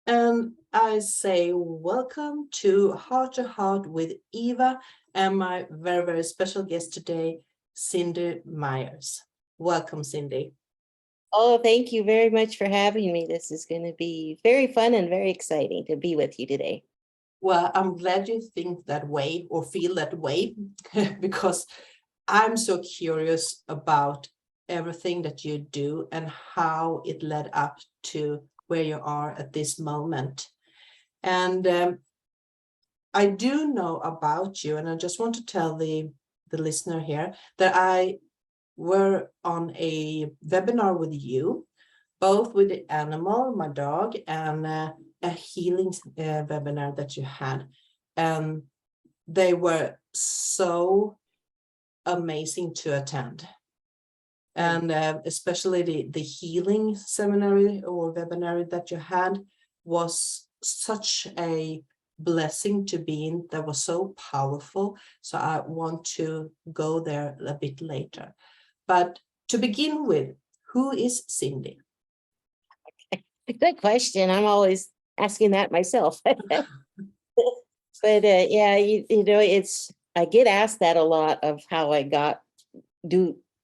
And I say welcome to Heart with Eva and my very, very special guest today, Cindy Myers. Welcome, Cindy. Oh, thank you very much for having me. This is going to be very fun and very exciting to be with you today. Well, I'm glad you think that way or feel that way because I'm so curious about everything that you do and how it led up to where you are at this moment. And I do know about you, and I just want to tell the listener here that I were on a webinar with you, both with the animal, my dog, and a healing webinar that you had. And they were so amazing to attend. And especially the healing seminary or webinar that you had was such a blessing to be in, that was so powerful. So I want to go there a bit later. But to begin with, who is Cindy? Good question. I'm always asking that myself. But yeah, I get asked that a lot of how I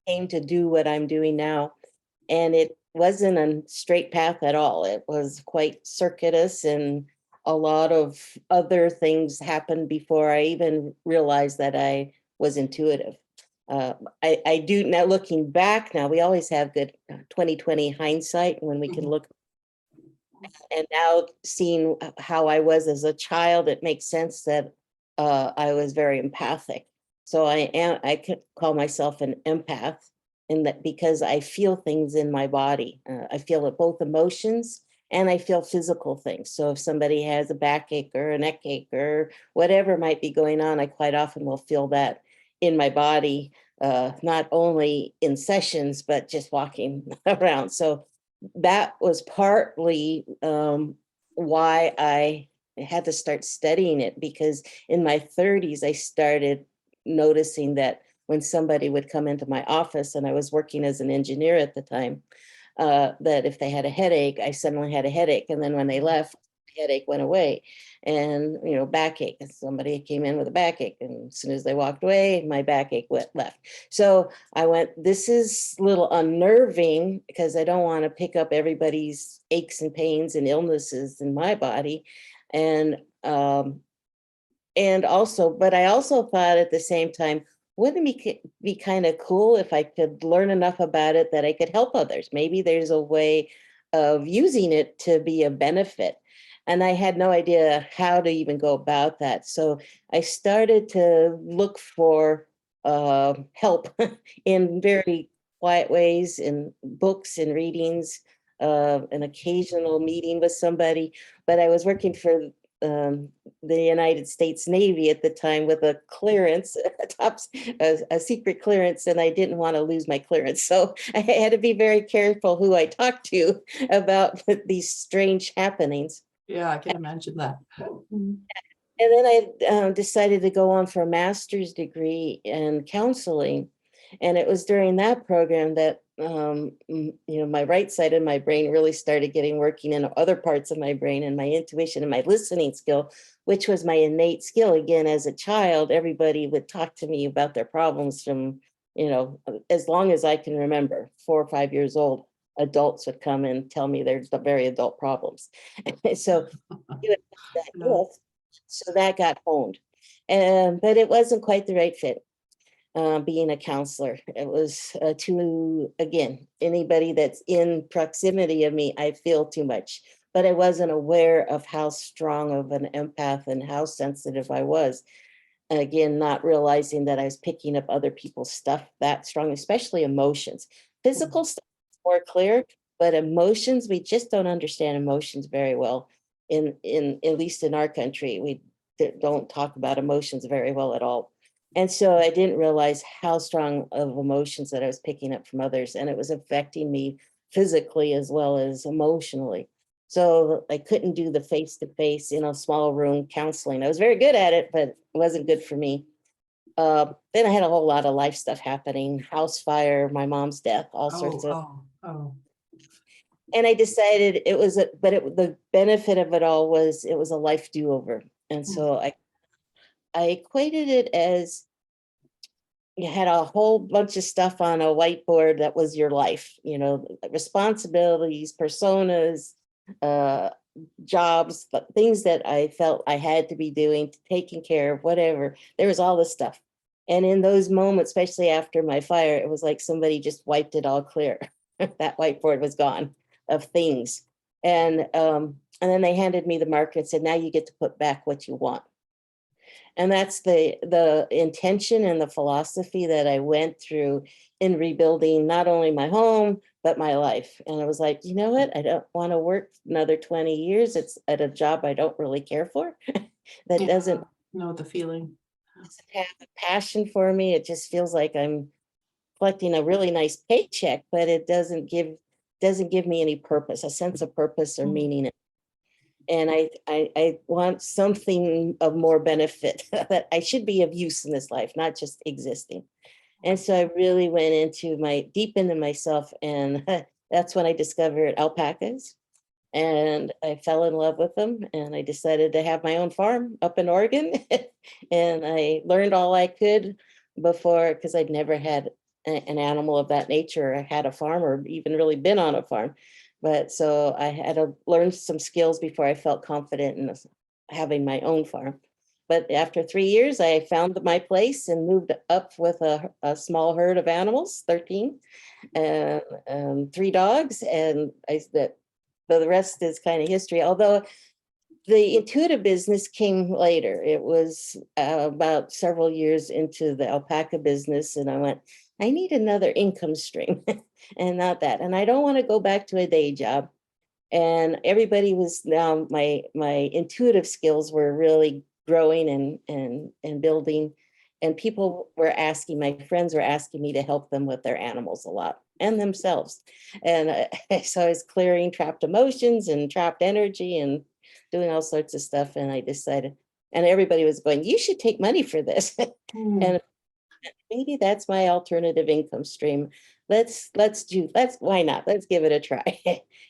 came to do what I'm doing now. And it wasn't a straight path at all. It was quite circuitous, and a lot of other things happened before I even realized that I was intuitive. I do now, looking back now, we always have good 2020 hindsight when we can look, and now seeing how I was as a child, it makes sense that I was very empathic. So I can call myself an empath, in that because I feel things in my body. I feel both emotions and I feel physical things. So if somebody has a backache or a neck ache or whatever might be going on, I quite often will feel that in my body, not only in sessions, but just walking around. So that was partly why I had to start studying it, because in my 30s, I started noticing that when somebody would come into my office, and I was working as an engineer at the time, that if they had a headache, I suddenly had a headache. And then when they left, the headache went away. And, backache, and somebody came in with a backache. And as soon as they walked away, my backache left. So I went, this is a little unnerving, because I don't want to pick up everybody's aches and pains and illnesses in my body. And also, but I also thought at the same time, wouldn't it be kind of cool if I could learn enough about it that I could help others? Maybe there's a way of using it to be a benefit. And I had no idea how to even go about that. So I started to look for help in very quiet ways, in books and readings, an occasional meeting with somebody. But I was working for the United States Navy at the time with a clearance, a secret clearance, and I didn't want to lose my clearance. So I had to be very careful who I talked to about these strange happenings. Yeah, I can imagine that. And then I decided to go on for a master's degree in counseling. And it was during that program that, my right side of my brain really started getting working in other parts of my brain, and my intuition and my listening skill, which was my innate skill. Again, as a child, everybody would talk to me about their problems from, as long as I can remember, 4 or 5 years old. Adults would come and tell me their very adult problems. So No. so that got honed. But it wasn't quite the right fit, being a counselor. It was again, anybody that's in proximity of me, I feel too much. But I wasn't aware of how strong of an empath and how sensitive I was. Again, not realizing that I was picking up other people's stuff that strong, especially emotions. Physical stuff is more clear, but emotions, we just don't understand emotions very well. In at least in our country, we don't talk about emotions very well at all. And so I didn't realize how strong of emotions that I was picking up from others, and it was affecting me physically as well as emotionally. So I couldn't do the face-to-face in a small room counseling. I was very good at it, but it wasn't good for me. Then I had a whole lot of life stuff happening, house fire, my mom's death, all sorts Oh, of. oh, oh. And I decided it was, the benefit of it all was it was a life do-over. And so I equated it as you had a whole bunch of stuff on a whiteboard that was your life, responsibilities, personas, uh, jobs, but things that I felt I had to be doing, taking care of, whatever. There was all this stuff. And in those moments, especially after my fire, it was like somebody just wiped it all clear. That whiteboard was gone of things. And then they handed me the marker and said, now you get to put back what you want. And that's the intention and the philosophy that I went through in rebuilding not only my home, but my life. And I was like, you know what? I don't want to work another 20 years. It's at a job I don't really care for, that doesn't know the feeling. have a passion for me. It just feels like I'm collecting a really nice paycheck, but it doesn't give me any purpose, a sense of purpose or meaning. And I want something of more benefit that I should be of use in this life, not just existing. And so I really went deep into myself, and that's when I discovered alpacas, and I fell in love with them, and I decided to have my own farm up in Oregon. And I learned all I could before, because I'd never had an animal of that nature. I had a farm or even really been on a farm. But so I had to learn some skills before I felt confident in having my own farm. But after 3 years, I found my place and moved up with a small herd of animals, 13, and 3 dogs. And the rest is kind of history. Although the intuitive business came later. It was about several years into the alpaca business. And I went, I need another income stream and not that. And I don't want to go back to a day job. And everybody was now my intuitive skills were really growing and building. And people were asking, my friends were asking me to help them with their animals a lot and themselves. And so I was clearing trapped emotions and trapped energy and doing all sorts of stuff. And I decided, and everybody was going, you should take money for this. And maybe that's my alternative income stream. Why not? Let's give it a try.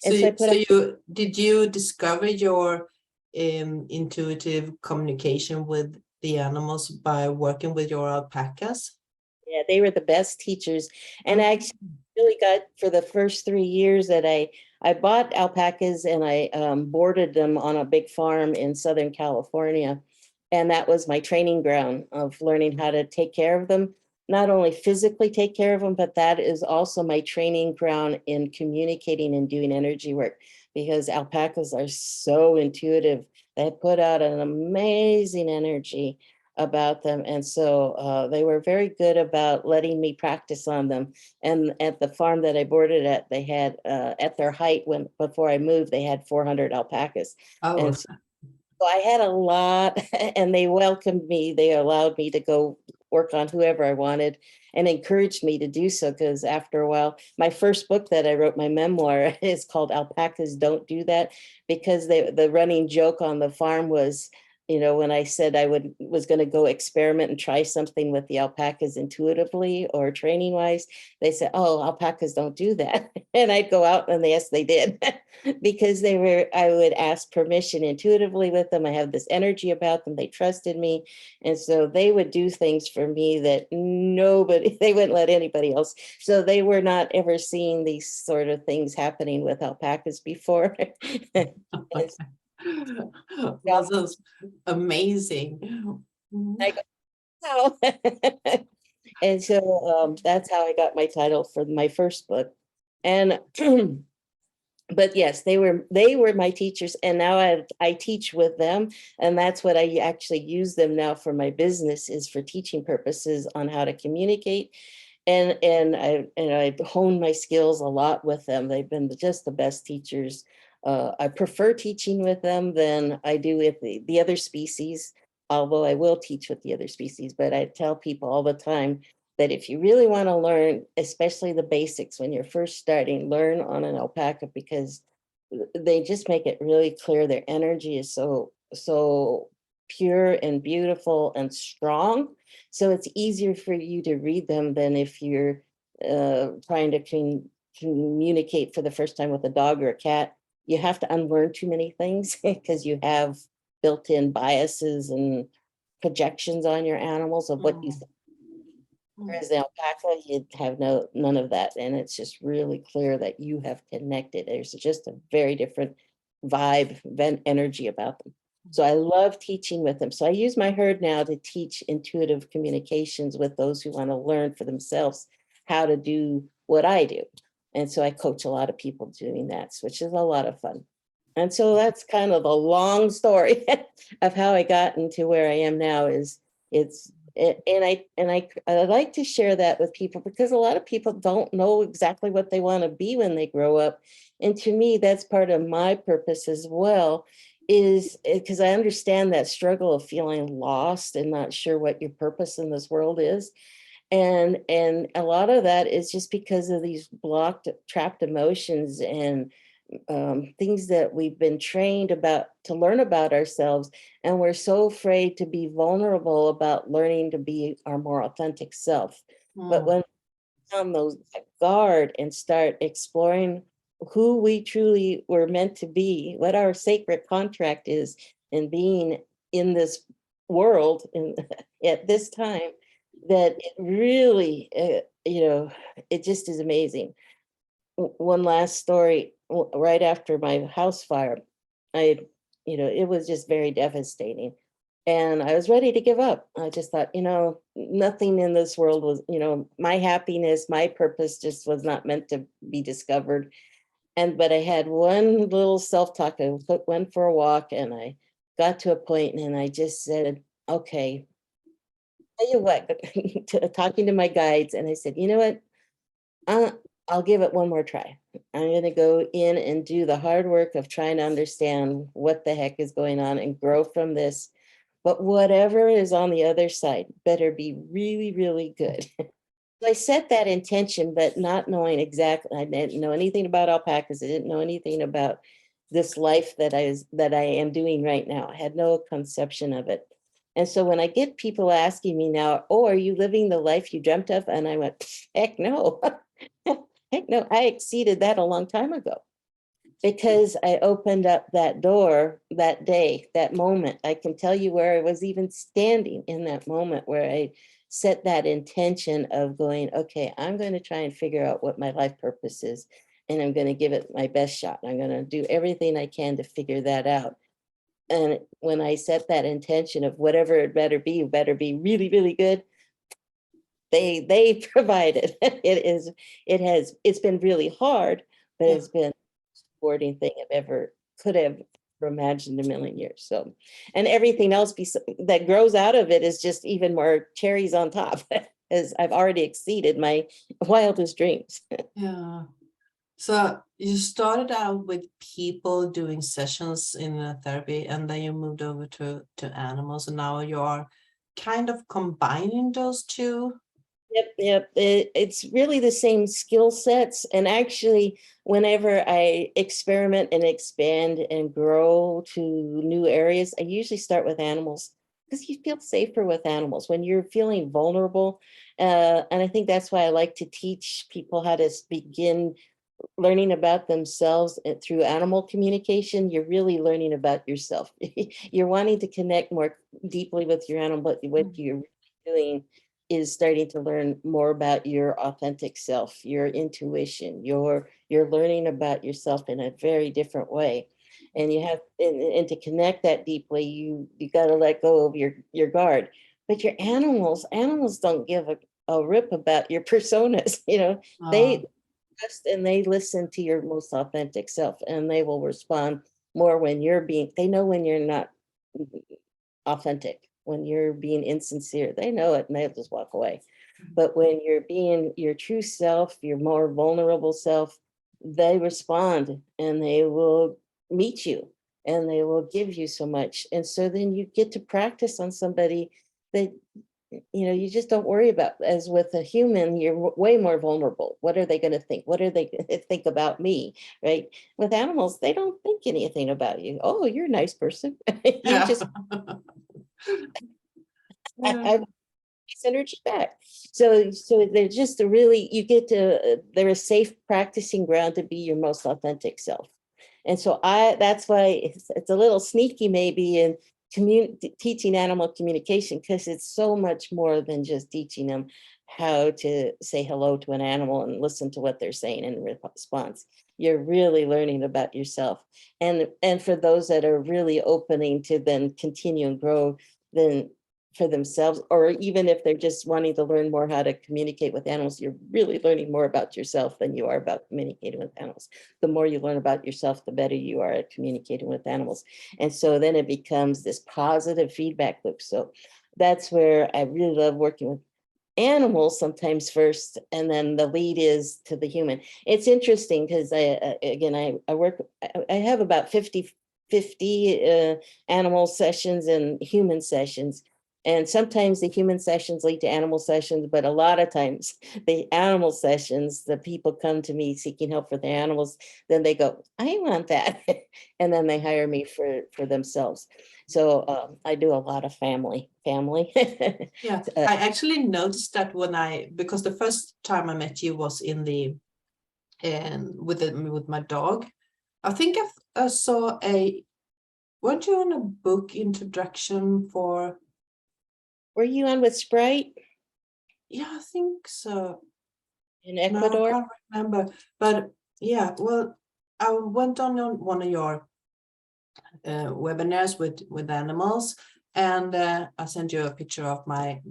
And so I put Did you discover your intuitive communication with the animals by working with your alpacas? Yeah, they were the best teachers. And I actually really got, for the first 3 years that I bought alpacas, and I boarded them on a big farm in Southern California. And that was my training ground of learning how to take care of them, not only physically take care of them, but that is also my training ground in communicating and doing energy work, because alpacas are so intuitive. They put out an amazing energy about them. And so they were very good about letting me practice on them. And at the farm that I boarded at, they had at their height, before I moved, they had 400 alpacas. Oh, And so I had a lot, and they welcomed me. They allowed me to go work on whoever I wanted and encouraged me to do so. Because after a while, my first book that I wrote, my memoir, is called Alpacas Don't Do That, because the running joke on the farm was, when I said I was going to go experiment and try something with the alpacas intuitively or training wise, they said, oh, alpacas don't do that. And I'd go out, and yes, they did. Because I would ask permission intuitively with them. I have this energy about them. They trusted me. And so they would do things for me that they wouldn't let anybody else. So they were not ever seeing these sort of things happening with alpacas before. that sounds amazing. I go, oh. And so that's how I got my title for my first book. And but yes, they were my teachers, and now I teach with them, and that's what I actually use them now for my business, is for teaching purposes on how to communicate. And I honed my skills a lot with them. They've been just the best teachers. I prefer teaching with them than I do with the other species, although I will teach with the other species. But I tell people all the time that if you really want to learn, especially the basics when you're first starting, learn on an alpaca, because they just make it really clear. Their energy is so pure and beautiful and strong. So it's easier for you to read them than if you're trying to communicate for the first time with a dog or a cat, you have to unlearn too many things because you have built-in biases and projections on your animals of what you Mm, think. mm, Whereas the alpaca, you have none of that. And it's just really clear that you have connected. There's just a very different vibe, energy about them. So I love teaching with them. So I use my herd now to teach intuitive communications with those who want to learn for themselves how to do what I do. And so I coach a lot of people doing that, which is a lot of fun. And so that's kind of a long story of how I got into where I am now. Is it's I like to share that with people because a lot of people don't know exactly what they want to be when they grow up. And to me, that's part of my purpose as well, is because I understand that struggle of feeling lost and not sure what your purpose in this world is. And a lot of that is just because of these blocked, trapped emotions and things that we've been trained about to learn about ourselves. And we're so afraid to be vulnerable about learning to be our more authentic self. But mm, when we on those that guard and start exploring who we truly were meant to be, what our sacred contract is in being in this world and at this time, that it really, it just is amazing. One last story, right after my house fire, I, it was just very devastating. And I was ready to give up. I just thought, nothing in this world was, my happiness, my purpose just was not meant to be discovered. But I had one little self-talk. I went for a walk and I got to a point and I just said, okay, tell you what, talking to my guides, and I said, you know what? Uh, I'll give it one more try. I'm going to go in and do the hard work of trying to understand what the heck is going on and grow from this. But whatever is on the other side better be really, really good. I set that intention, but not knowing exactly, I didn't know anything about alpacas. I didn't know anything about this life that I am doing right now. I had no conception of it. And so when I get people asking me now, oh, are you living the life you dreamt of? And I went, heck no. Heck no, I exceeded that a long time ago because I opened up that door that day, that moment. I can tell you where I was even standing in that moment where I set that intention of going, okay, I'm going to try and figure out what my life purpose is. And I'm going to give it my best shot. I'm going to do everything I can to figure that out. And when I set that intention of whatever it better be really, really good, they provided. It's been really hard, but yeah. it's been rewarding thing I've ever could have imagined a million years. So, and everything else that grows out of it is just even more cherries on top, as I've already exceeded my wildest dreams. Yeah. So you started out with people doing sessions in therapy, and then you moved over to animals, and now you are kind of combining those two. Yep. It's really the same skill sets. And actually, whenever I experiment and expand and grow to new areas, I usually start with animals because you feel safer with animals when you're feeling vulnerable. And I think that's why I like to teach people how to begin learning about themselves through animal communication. You're really learning about yourself. You're wanting to connect more deeply with your animal, but what Mm, you're doing is starting to learn more about your authentic self, your intuition. You're learning about yourself in a very different way. And you have and to connect that deeply, you got to let go of your guard. But your animals don't give a rip about your personas. uh, They trust and they listen to your most authentic self, and they will respond more when they know when you're not authentic, when you're being insincere. They know it and they'll just walk away. But when you're being your true self, your more vulnerable self, they respond and they will meet you and they will give you so much. And so then you get to practice on somebody that you just don't worry about. As with a human, you're way more vulnerable. What are they going to think? What are they going to think about me? Right? With animals, they don't think anything about you. Oh, you're a nice person. You yeah. just Yeah. nice energy back. So they're just a really, you get to, they're a safe practicing ground to be your most authentic self. And so that's why it's a little sneaky maybe in teaching animal communication, because it's so much more than just teaching them how to say hello to an animal and listen to what they're saying in response. You're really learning about yourself. And for those that are really opening to then continue and grow, then for themselves, or even if they're just wanting to learn more how to communicate with animals, you're really learning more about yourself than you are about communicating with animals. The more you learn about yourself, the better you are at communicating with animals. And so then it becomes this positive feedback loop. So that's where I really love working with animals sometimes first, and then the lead is to the human. It's interesting because I work, I have about 50 animal sessions and human sessions. And sometimes the human sessions lead to animal sessions, but a lot of times the animal sessions, the people come to me seeking help for the animals, then they go, I want that. And then they hire me for themselves. So I do a lot of family. Yeah, I actually noticed that because the first time I met you was with my dog. I think I saw weren't you on a book introduction for? Were you on with Sprite Yeah, I think so. in No, I Ecuador? can't remember, but yeah, well, I went on one of your webinars with animals, and I sent you a picture of my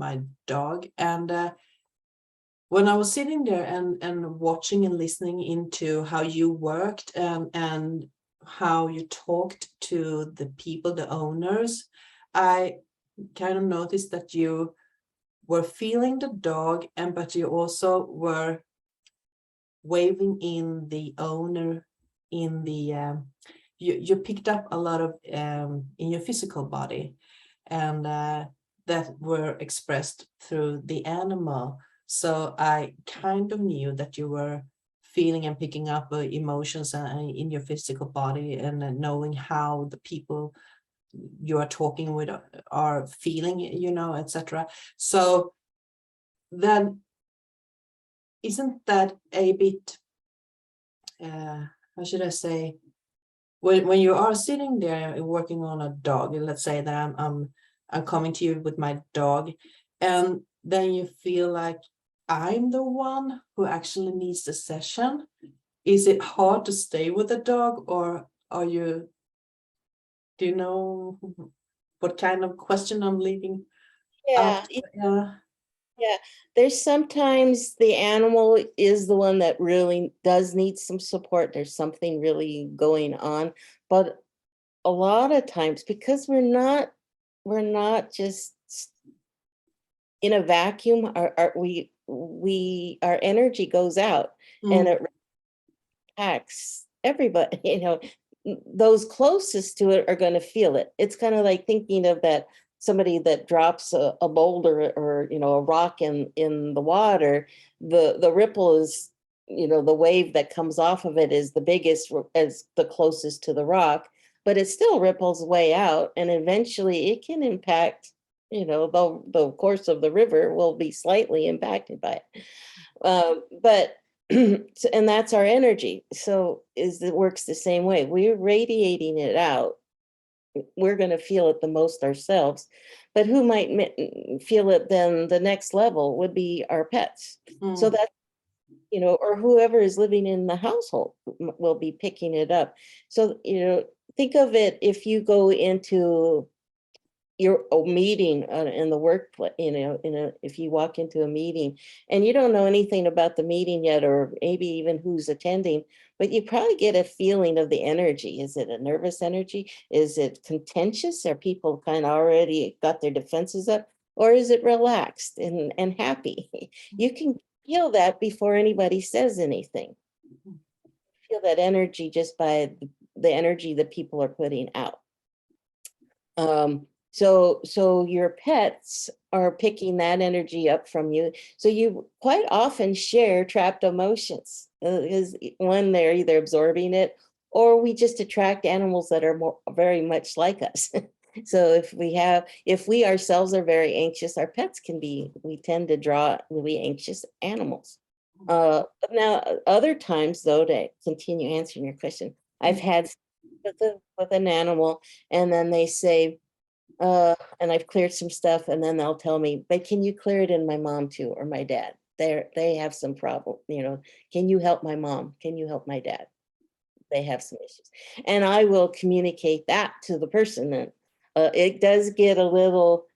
dog, and when I was sitting there and watching and listening into how you worked, and how you talked to the people, the owners, I kind of noticed that you were feeling the dog, but you also were waving in the owner, in the you picked up a lot of in your physical body, and that were expressed through the animal. So I kind of knew that you were feeling and picking up emotions in your physical body, and knowing how the people you are talking with are feeling, etc. So then, isn't that a bit, how should I say, when you are sitting there working on a dog, let's say that I'm coming to you with my dog, and then you feel like I'm the one who actually needs the session. Is it hard to stay with the dog, or do you know what kind of question I'm leaving out? Yeah, Yeah. yeah. There's sometimes the animal is the one that really does need some support. There's something really going on. But a lot of times, because we're not just in a vacuum, our energy goes out, and Mm, it impacts everybody. Those closest to it are going to feel it. It's kind of like thinking of that somebody that drops a boulder, or a rock in the water. The ripple is, the wave that comes off of it is the biggest as the closest to the rock, but it still ripples way out, and eventually it can impact, the course of the river will be slightly impacted by it. But and that's our energy. So it works the same way. We're radiating it out. We're going to feel it the most ourselves. But who might feel it then the next level would be our pets. So mm, that, or whoever is living in the household will be picking it up. So, think of it, if you go into your meeting in the workplace, if you walk into a meeting and you don't know anything about the meeting yet, or maybe even who's attending, but you probably get a feeling of the energy. Is it a nervous energy? Is it contentious? Are people kind of already got their defenses up? Or is it relaxed and happy? You can feel that before anybody says anything. Feel that energy just by the energy that people are putting out. So your pets are picking that energy up from you. So you quite often share trapped emotions, because one, they're either absorbing it, or we just attract animals that are very much like us. So if we ourselves are very anxious, our pets can be, we tend to draw really anxious animals. Now, other times though, to continue answering your question, I've had with an animal, and then they say, and I've cleared some stuff, and then they'll tell me, but can you clear it in my mom too, or my dad? They have some problem, can you help my mom? Can you help my dad? They have some issues. And I will communicate that to the person. And it does get a little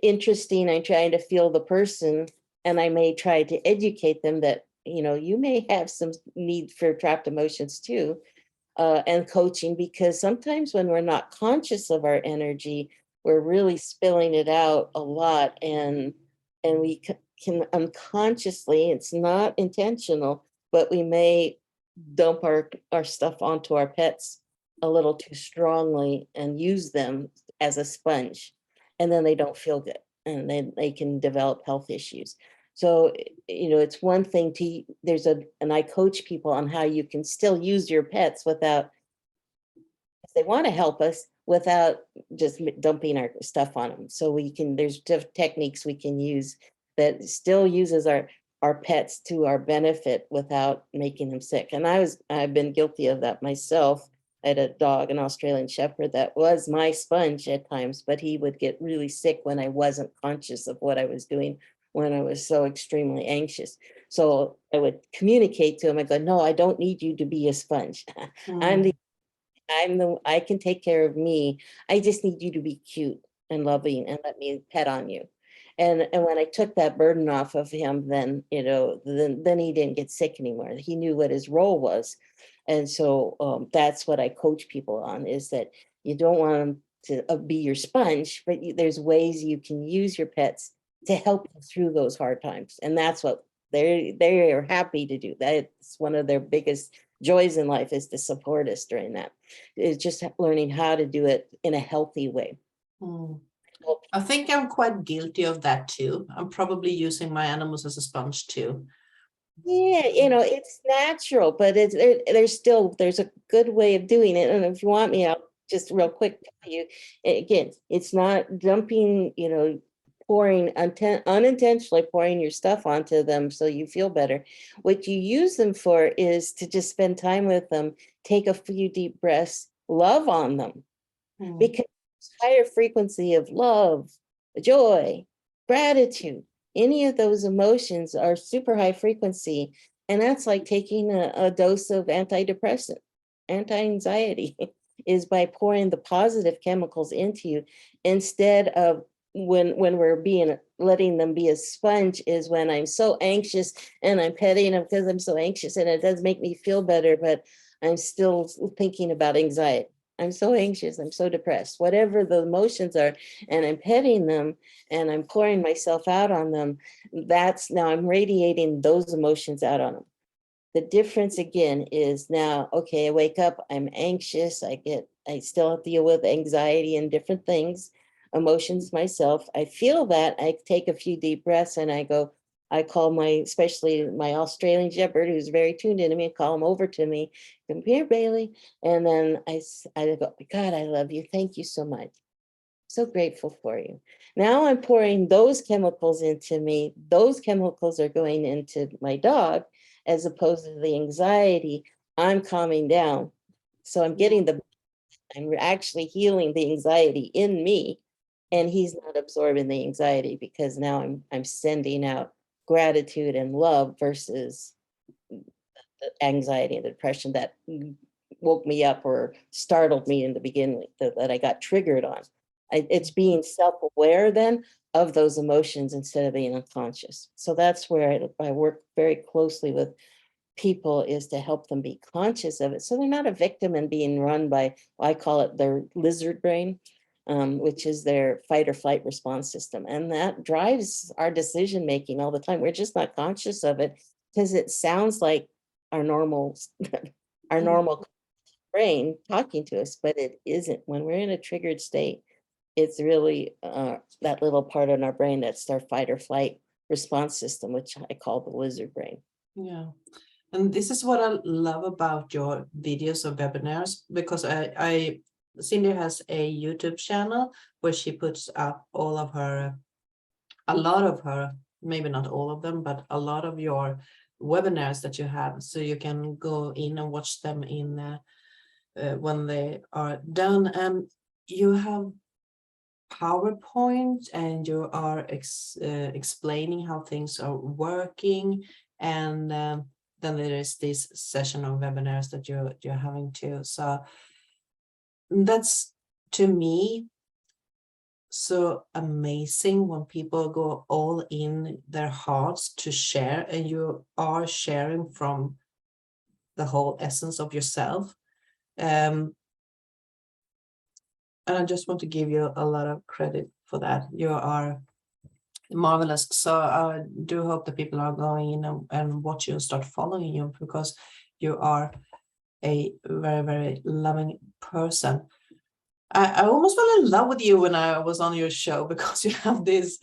interesting. I'm trying to feel the person, and I may try to educate them that, you may have some need for trapped emotions too, and coaching, because sometimes when we're not conscious of our energy, we're really spilling it out a lot, and we can unconsciously, it's not intentional, but we may dump our stuff onto our pets a little too strongly and use them as a sponge, and then they don't feel good, and then they can develop health issues. So, it's one thing and I coach people on how you can still use your pets without, if they want to help us, without just dumping our stuff on them. So there's techniques we can use that still uses our pets to our benefit without making them sick. And I've been guilty of that myself. I had a dog, an Australian Shepherd, that was my sponge at times, but he would get really sick when I wasn't conscious of what I was doing, when I was so extremely anxious. So I would communicate to him. I go, no, I don't need you to be a sponge. I'm I can take care of me. I just need you to be cute and loving and let me pet on you. And when I took that burden off of him, then, then he didn't get sick anymore. He knew what his role was. And so that's what I coach people on, is that you don't want them to be your sponge, but there's ways you can use your pets to help you through those hard times. And that's what they are happy to do. That's one of their biggest joys in life, is to support us during that. It's just learning how to do it in a healthy way. I think I'm quite guilty of that too. I'm probably using my animals as a sponge too. Yeah, it's natural, but there's a good way of doing it. And if you want me, I'll just real quick tell you again, it's not dumping, pouring unintentionally pouring your stuff onto them so you feel better. What you use them for is to just spend time with them, take a few deep breaths, love on them, because higher frequency of love, joy, gratitude, any of those emotions are super high frequency. And that's like taking a dose of antidepressant, anti-anxiety is by pouring the positive chemicals into you, instead of when we're letting them be a sponge, is when I'm so anxious and I'm petting them because I'm so anxious and it does make me feel better, but I'm still thinking about anxiety. I'm so anxious, I'm so depressed, whatever the emotions are, and I'm petting them and I'm pouring myself out on them. Now I'm radiating those emotions out on them. The difference again is now, okay, I wake up, I'm anxious, I still deal with anxiety and different things, emotions myself. I feel that, I take a few deep breaths and I call especially my Australian Shepherd, who's very tuned into me, and call him over to me, come here, Bailey. And then I go, God, I love you. Thank you so much. So grateful for you. Now I'm pouring those chemicals into me. Those chemicals are going into my dog, as opposed to the anxiety. I'm calming down. So I'm actually healing the anxiety in me, and he's not absorbing the anxiety, because now I'm sending out gratitude and love versus the anxiety and depression that woke me up or startled me in the beginning, that I got triggered on. It's being self-aware then of those emotions instead of being unconscious. So that's where I work very closely with people, is to help them be conscious of it, so they're not a victim and being run by, I call it their lizard brain, which is their fight or flight response system. And that drives our decision making all the time. We're just not conscious of it because it sounds like our normal our normal brain talking to us, but it isn't. When we're in a triggered state, it's really that little part in our brain that's our fight or flight response system, which I call the lizard brain. Yeah. And this is what I love about your videos or webinars, because I Cindy has a YouTube channel where she puts up all of her, a lot of her, maybe not all of them, but a lot of your webinars that you have, so you can go in and watch them in when they are done. And you have PowerPoint, and you are explaining how things are working, and then there is this session of webinars that you're having too. So that's, to me, so amazing when people go all in their hearts to share, and you are sharing from the whole essence of yourself. And I just want to give you a lot of credit for that. You are marvelous. So I do hope that people are going in and watch you and start following you, because you are a very, very loving person. I almost fell in love with you when I was on your show, because you have this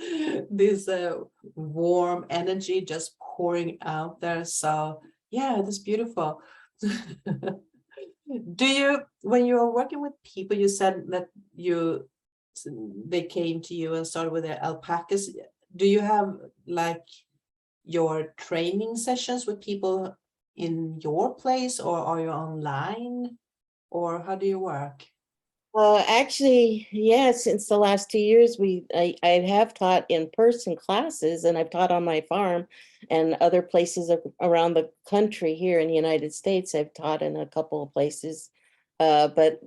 warm energy just pouring out there. So yeah, that's beautiful. Do you, when you are working with people, you said that they came to you and started with their alpacas. Do you have like your training sessions with people in your place, or are you online, or how do you work? Actually, yeah, since the last 2 years, I have taught in-person classes, and I've taught on my farm and other places around the country. Here in the United States, I've taught in a couple of places, but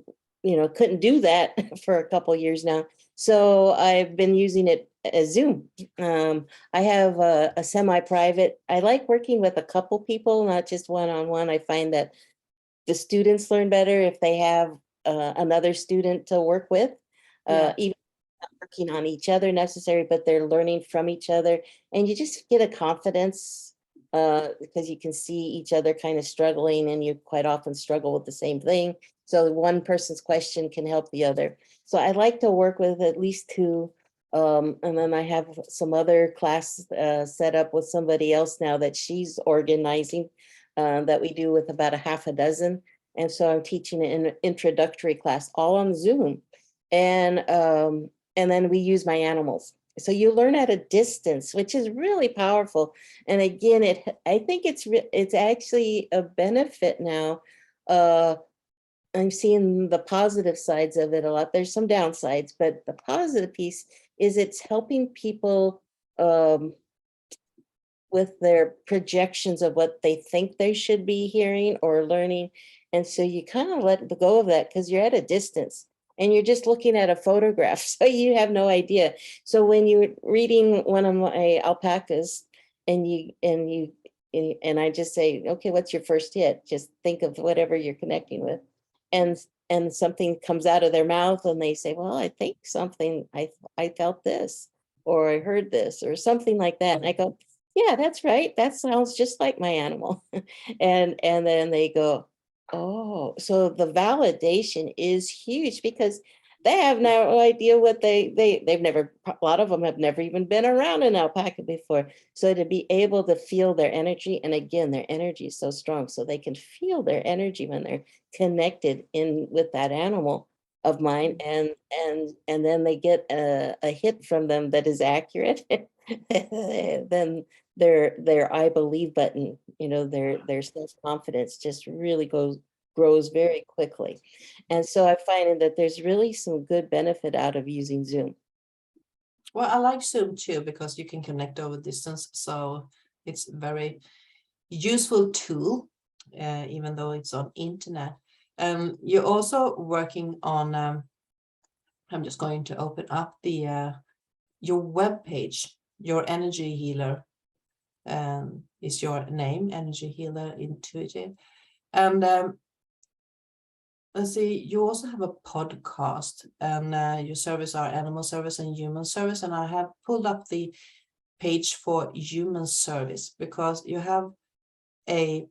couldn't do that for a couple of years now. So I've been using it as Zoom. I have a semi-private. I like working with a couple people, not just one-on-one. I find that the students learn better if they have another student to work with, Yeah. even not working on each other necessary, but they're learning from each other. And you just get a confidence because you can see each other kind of struggling, and you quite often struggle with the same thing. So one person's question can help the other. So I like to work with at least two. And then I have some other class set up with somebody else now that she's organizing that we do with about a half a dozen. And so I'm teaching an introductory class all on Zoom. And then we use my animals. So you learn at a distance, which is really powerful. And again, I think it's actually a benefit now. I'm seeing the positive sides of it a lot. There's some downsides, but the positive piece is it's helping people with their projections of what they think they should be hearing or learning. And so you kind of let go of that because you're at a distance and you're just looking at a photograph. So you have no idea. So when you're reading one of my alpacas and I just say, okay, what's your first hit? Just think of whatever you're connecting with. And and something comes out of their mouth and they say, well, I think something, I felt this, or I heard this, or something like that. And I go, yeah, that's right. That sounds just like my animal. And then they go, oh, so the validation is huge because they have no idea what they've never, a lot of them have never even been around an alpaca before. So to be able to feel their energy, and again, their energy is so strong, so they can feel their energy when they're connected in with that animal of mine, and then they get a hit from them that is accurate. Then their I believe button, their self-confidence just really grows very quickly. And so I find that there's really some good benefit out of using Zoom. Well, I like Zoom too, because you can connect over distance. So it's very useful tool, even though it's on internet. You're also working on, I'm just going to open up the your web page. Your energy healer is your name, energy healer intuitive. And let's see, you also have a podcast, and your service are animal service and human service. And I have pulled up the page for human service, because you have a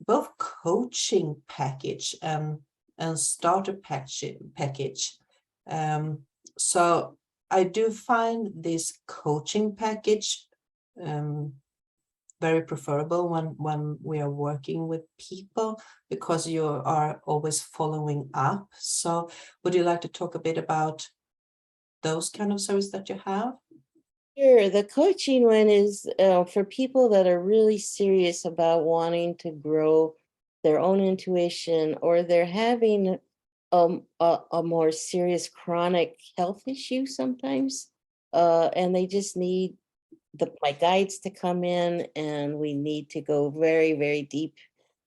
both coaching package and starter package. So I do find this coaching package very preferable when we are working with people, because you are always following up. So would you like to talk a bit about those kind of service that you have? Sure. The coaching one is for people that are really serious about wanting to grow their own intuition, or they're having a more serious chronic health issue sometimes, and they just need my guides to come in, and we need to go very, very deep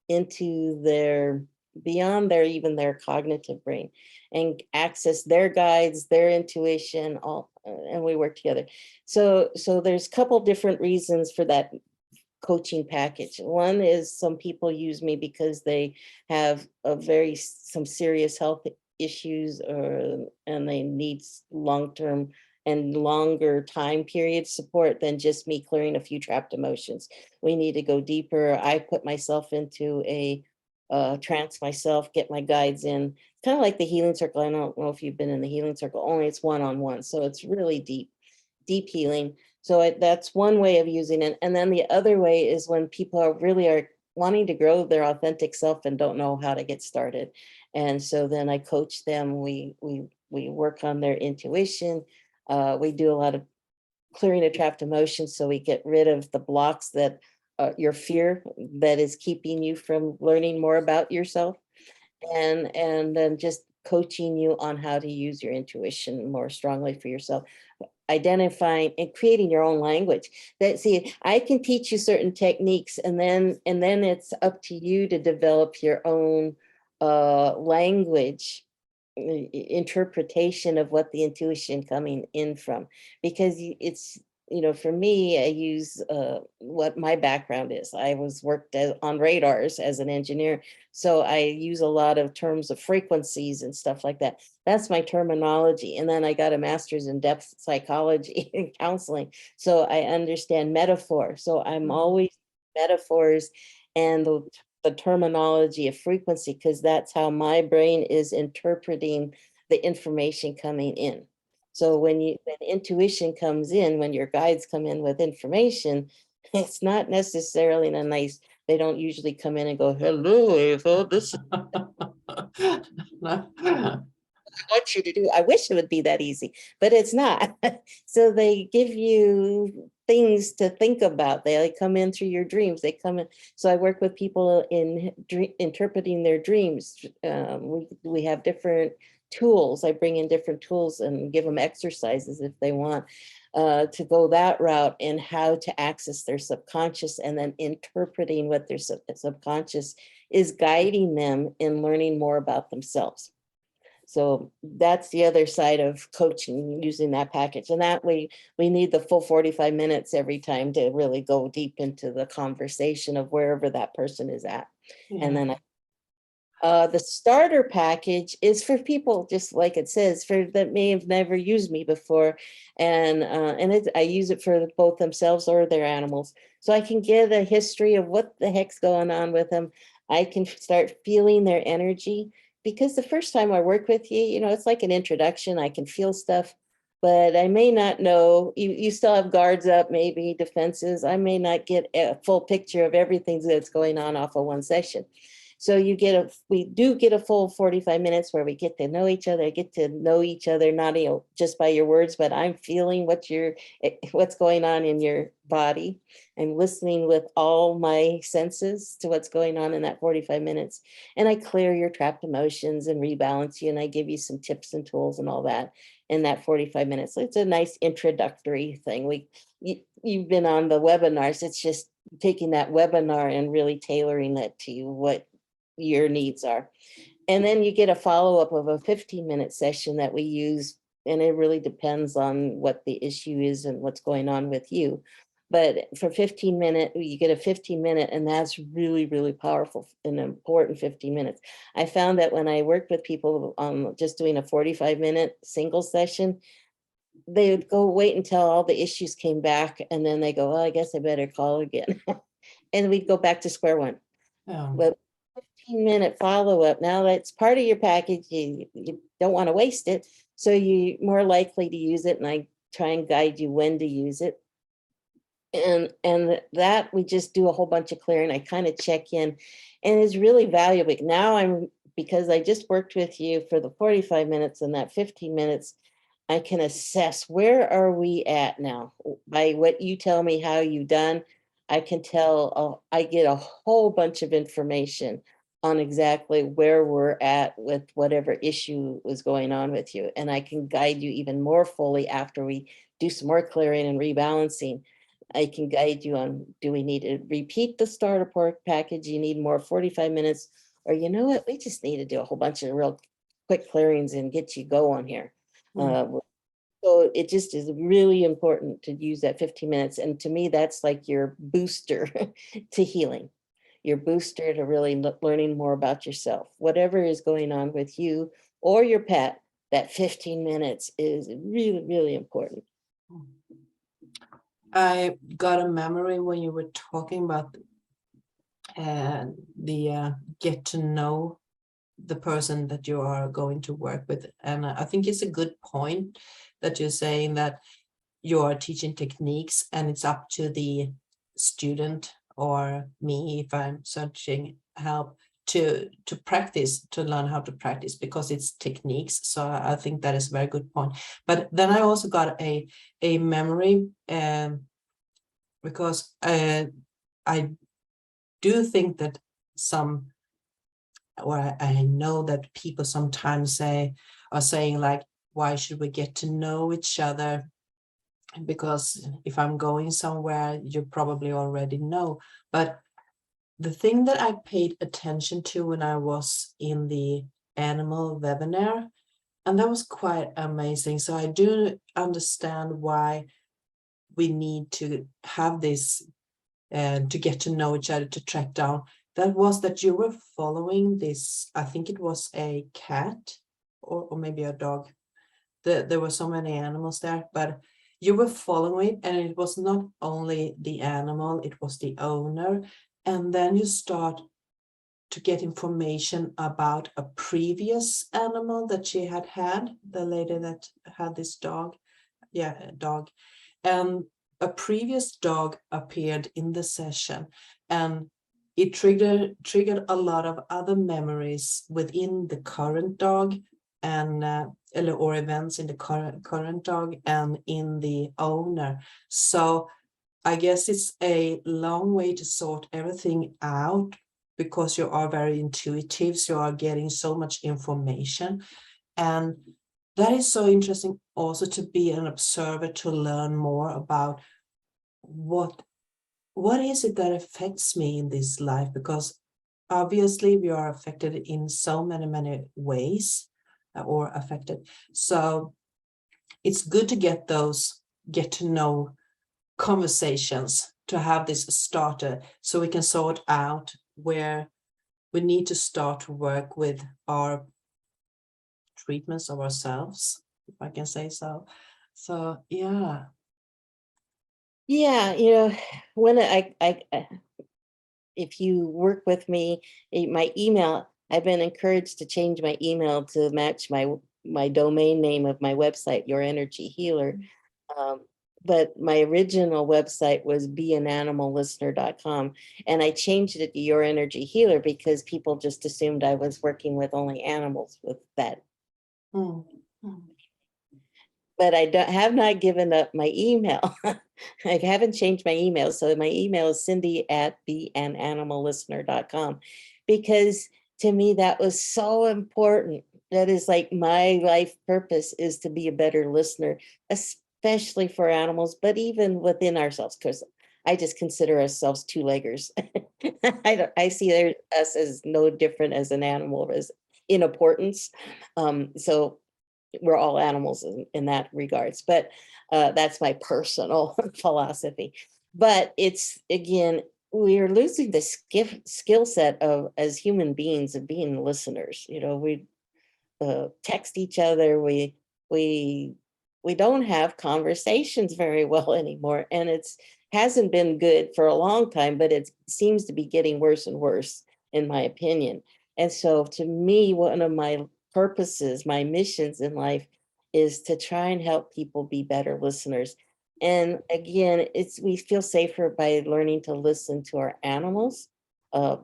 into their, beyond their, even their cognitive brain, and access their guides, their intuition, all, and we work together. So there's a couple different reasons for that coaching package. One is some people use me because they have some serious health issues, or and they need long-term and longer time period support than just me clearing a few trapped emotions. We need to go deeper. I put myself into a trance myself, get my guides in, kind of like the healing circle. I don't know if you've been in the healing circle, only it's one-on-one. So it's really deep healing. So that's one way of using it. And then the other way is when people are wanting to grow their authentic self and don't know how to get started. And so then I coach them. We work on their intuition. We do a lot of clearing of trapped emotions, so we get rid of the blocks that your fear that is keeping you from learning more about yourself, and then just coaching you on how to use your intuition more strongly for yourself, identifying and creating your own language. That, see, I can teach you certain techniques, and then it's up to you to develop your own language, interpretation of what the intuition coming in from, because it's, for me, I use what my background is. I was worked on radars as an engineer, so I use a lot of terms of frequencies and stuff like that. That's my terminology. And then I got a master's in depth psychology and counseling, so I understand metaphor. So I'm always metaphors and the terminology of frequency, because that's how my brain is interpreting the information coming in. So when intuition comes in, when your guides come in with information, it's not necessarily in a nice, they don't usually come in and go, hello, Ava, this is I want you to do. I wish it would be that easy, but it's not. So they give you things to think about. They like come in through your dreams. They come in. So I work with people in interpreting their dreams. We have different tools. I bring in different tools and give them exercises if they want to go that route, and how to access their subconscious, and then interpreting what their subconscious is guiding them in learning more about themselves. So that's the other side of coaching, using that package. And that way we need the full 45 minutes every time to really go deep into the conversation of wherever that person is at. Yeah. And then the starter package is for people, just like it says, for that may have never used me before. And I use it for both themselves or their animals. So I can get a history of what the heck's going on with them. I can start feeling their energy, because the first time I work with you, it's like an introduction. I can feel stuff, but I may not know. You still have guards up, maybe defenses. I may not get a full picture of everything that's going on off of one session. So we do get a full 45 minutes where we get to know each other, not just by your words, but I'm feeling what's going on in your body. I'm listening with all my senses to what's going on in that 45 minutes. And I clear your trapped emotions and rebalance you. And I give you some tips and tools and all that in that 45 minutes. So it's a nice introductory thing. You've been on the webinars. It's just taking that webinar and really tailoring it to what your needs are. And then you get a follow-up of a 15-minute session that we use, and it really depends on what the issue is and what's going on with you. But for 15-minute, you get a 15-minute, and that's really, really powerful and important 15 minutes. I found that when I worked with people just doing a 45-minute single session, they would go wait until all the issues came back, and then they go, well, I guess I better call again. And we'd go back to square one. Yeah. But 15-minute follow-up, now that's part of your package. You don't want to waste it, so you're more likely to use it, and I try and guide you when to use it. And that we just do a whole bunch of clearing. I kind of check in, and it's really valuable. Now because I just worked with you for the 45 minutes and that 15 minutes, I can assess where are we at now by what you tell me how you done. I can tell, I get a whole bunch of information on exactly where we're at with whatever issue was going on with you. And I can guide you even more fully after we do some more clearing and rebalancing. I can guide you on, do we need to repeat the starter pork package? You need more 45 minutes, or you know what, we just need to do a whole bunch of real quick clearings and get you going here. So it just is really important to use that 15 minutes. And to me, that's like your booster to healing, your booster to really learning more about yourself. Whatever is going on with you or your pet, that 15 minutes is really, really important. I got a memory when you were talking about the get to know the person that you are going to work with. And I think it's a good point that you're saying that you are teaching techniques and it's up to the student or me, if I'm searching help, to practice, to learn how to practice, because it's techniques. So I think that is a very good point. But then I also got a memory, because I do think that I know that people sometimes are saying like, why should we get to know each other? Because if I'm going somewhere, you probably already know. But the thing that I paid attention to when I was in the animal webinar, and that was quite amazing. So I do understand why we need to have this to get to know each other, to track down. That was that you were following this, I think it was a cat or maybe a dog. There were so many animals there, but you were following it, and it was not only the animal, it was the owner. And then you start to get information about a previous animal that she had, the lady that had this dog. Yeah, a dog. And a previous dog appeared in the session, and it triggered a lot of other memories within the current dog, and or events in the current dog and in the owner. So I guess it's a long way to sort everything out, because you are very intuitive, so you are getting so much information. And that is so interesting also, to be an observer, to learn more about what is it that affects me in this life, because obviously we are affected in so many ways, or affected. So it's good to get those get to know conversations, to have this starter, so we can sort out where we need to start to work with our treatments of ourselves, if I can say so. So yeah. Yeah, when if you work with me, my email, I've been encouraged to change my email to match my domain name of my website, Your Energy Healer. But my original website was beananimallistener.com, and I changed it to Your Energy Healer because people just assumed I was working with only animals with that. Mm. Mm. But I have not given up my email. I haven't changed my email. So my email is cindy@beananimallistener.com, because to me, that was so important. That is like my life purpose, is to be a better listener, especially for animals, but even within ourselves, because I just consider ourselves two-leggers. I see us as no different as an animal as in importance. So we're all animals in that regards, but that's my personal philosophy. But it's, again, we're losing the skill set of, as human beings, of being listeners. We text each other, we we don't have conversations very well anymore, and it's hasn't been good for a long time, but it seems to be getting worse and worse, in my opinion. And so to me, one of my purposes, my missions in life, is to try and help people be better listeners. And again, we feel safer by learning to listen to our animals. Uh,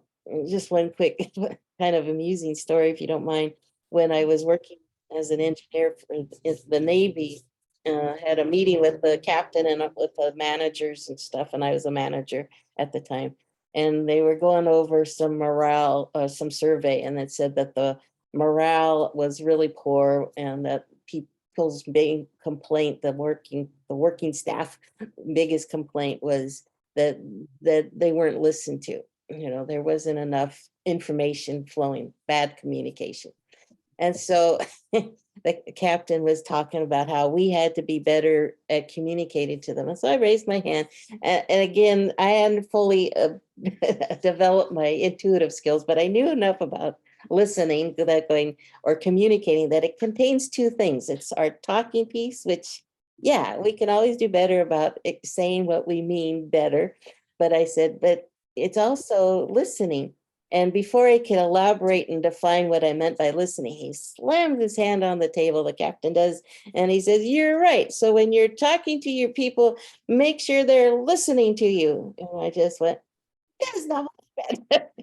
just one quick kind of amusing story, if you don't mind. When I was working as an engineer for the Navy, had a meeting with the captain and with the managers and stuff, and I was a manager at the time. And they were going over some morale, some survey, and it said that the morale was really poor and that people's big complaint, the working staff biggest complaint was that they weren't listened to. There wasn't enough information flowing, bad communication. And so the captain was talking about how we had to be better at communicating to them. And so I raised my hand. And again, I hadn't fully developed my intuitive skills, but I knew enough about listening to that going or communicating that it contains two things. It's our talking piece, which, yeah, we can always do better about saying what we mean better. But I said, but it's also listening. And before I could elaborate and define what I meant by listening, he slammed his hand on the table, the captain does, and he says, "You're right. So when you're talking to your people, make sure they're listening to you." And I just went, "That's not bad."